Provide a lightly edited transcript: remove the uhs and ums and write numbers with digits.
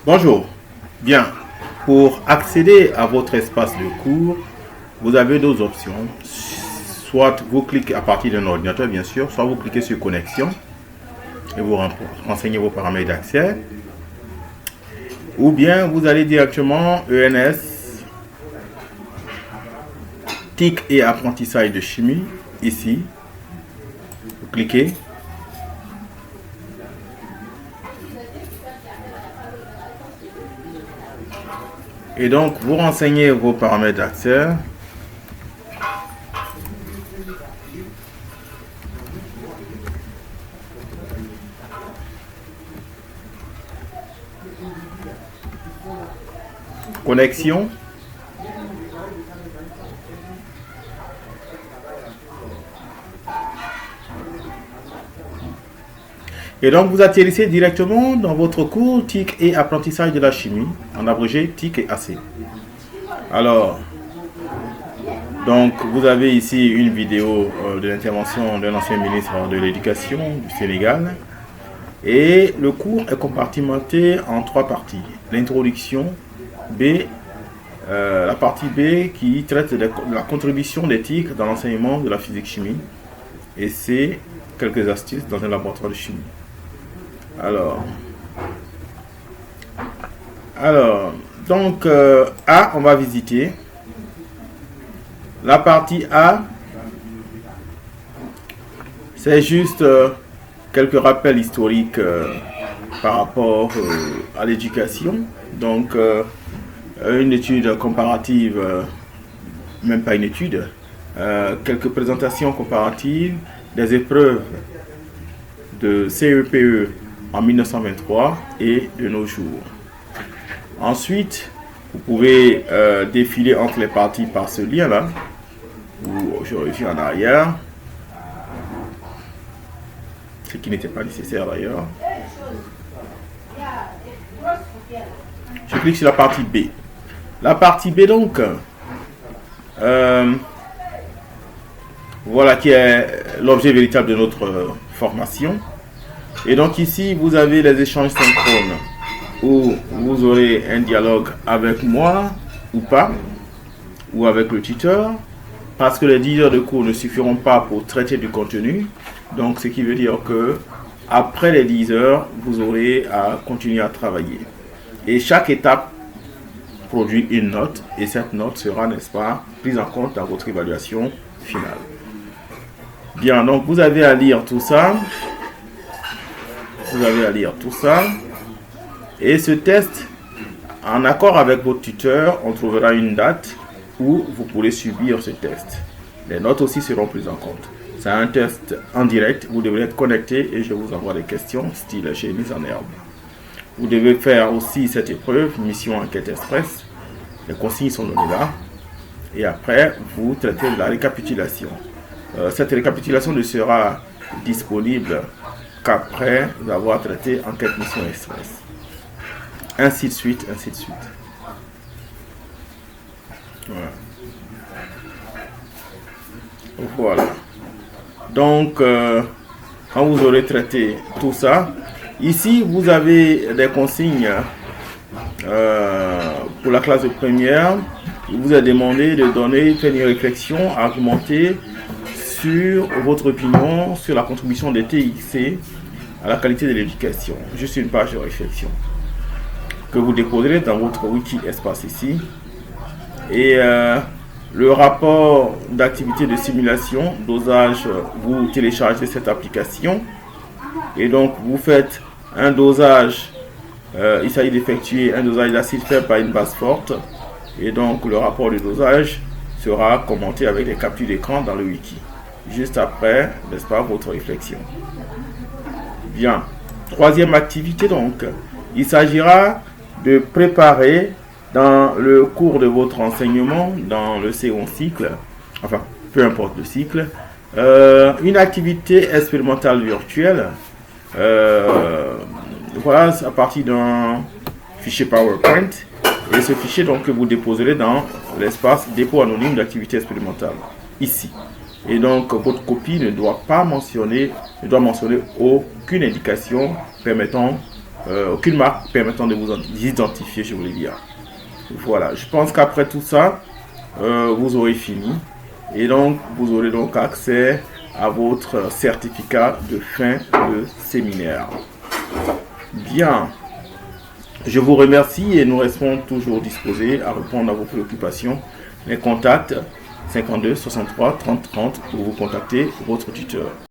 Bonjour. Bien, pour accéder à votre espace de cours, vous avez deux options. Soit vous cliquez à partir d'un ordinateur, bien sûr, soit vous cliquez sur connexion et vous renseignez vos paramètres d'accès. Ou bien vous allez directement ENS, TIC et apprentissage de chimie, ici. Vous cliquez. Et donc, vous renseignez vos paramètres d'accès. Connexion. Et donc, vous atterrissez directement dans votre cours TIC et apprentissage de la chimie, en abrégé TIC et AC. Alors, donc, vous avez ici une vidéo de l'intervention d'un ancien ministre de l'Éducation du Sénégal. Et le cours est compartimenté en trois parties. L'introduction, la partie B qui traite de la contribution des TIC dans l'enseignement de la physique-chimie. Et C, quelques astuces dans un laboratoire de chimie. Alors, donc, A, on va visiter. La partie A, c'est juste quelques rappels historiques par rapport à l'éducation. Donc, une étude comparative, même pas une étude, quelques présentations comparatives des épreuves de CEPE en 1923 et de nos jours. Ensuite, vous pouvez défiler entre les parties par ce lien-là, où je reviens en arrière, ce qui n'était pas nécessaire d'ailleurs. Je clique sur la partie B. La partie B, donc, voilà qui est l'objet véritable de notre formation. Et donc ici, vous avez les échanges synchrones où vous aurez un dialogue avec moi ou pas, ou avec le tuteur, parce que les 10 heures de cours ne suffiront pas pour traiter du contenu. Donc, ce qui veut dire que après les 10 heures, vous aurez à continuer à travailler. Et chaque étape produit une note, et cette note sera, n'est-ce pas, prise en compte dans votre évaluation finale. Bien, donc vous avez à lire tout ça. Vous avez à lire tout ça. Et ce test, en accord avec votre tuteur, on trouvera une date où vous pourrez subir ce test. Les notes aussi seront prises en compte. C'est un test en direct. Vous devrez être connecté et je vous envoie des questions, style chez Mise en Herbe. Vous devez faire aussi cette épreuve, mission enquête express. Les consignes sont données là. Et après, vous traitez la récapitulation. Cette récapitulation ne sera disponible qu'après avoir traité enquête mission express. Ainsi de suite, ainsi de suite. Voilà. Donc, quand vous aurez traité tout ça, ici, vous avez des consignes pour la classe de première. Il vous a demandé de faire une réflexion argumentée sur votre opinion sur la contribution des TIC à la qualité de l'éducation. Juste une page de réflexion que vous déposerez dans votre wiki espace ici. Et le rapport d'activité de simulation, dosage, vous téléchargez cette application. Et donc, vous faites un dosage. Il s'agit d'effectuer un dosage d'acide faible par une base forte. Et donc, le rapport de dosage sera commenté avec des captures d'écran dans le wiki. Juste après, n'est-ce pas, votre réflexion. Bien. Troisième activité, donc. Il s'agira de préparer dans le cours de votre enseignement, dans le second cycle, enfin, peu importe le cycle, une activité expérimentale virtuelle. Voilà, à partir d'un fichier PowerPoint. Et ce fichier, donc, que vous déposerez dans l'espace dépôt anonyme d'activité expérimentale, ici. Et donc, votre copie ne doit mentionner aucune indication permettant aucune marque permettant de vous identifier, je voulais dire. Voilà, je pense qu'après tout ça, vous aurez fini. Et donc, vous aurez donc accès à votre certificat de fin de séminaire. Bien. Je vous remercie et nous restons toujours disposés à répondre à vos préoccupations. Les contacts 52 63 30 30 pour vous contacter votre tuteur.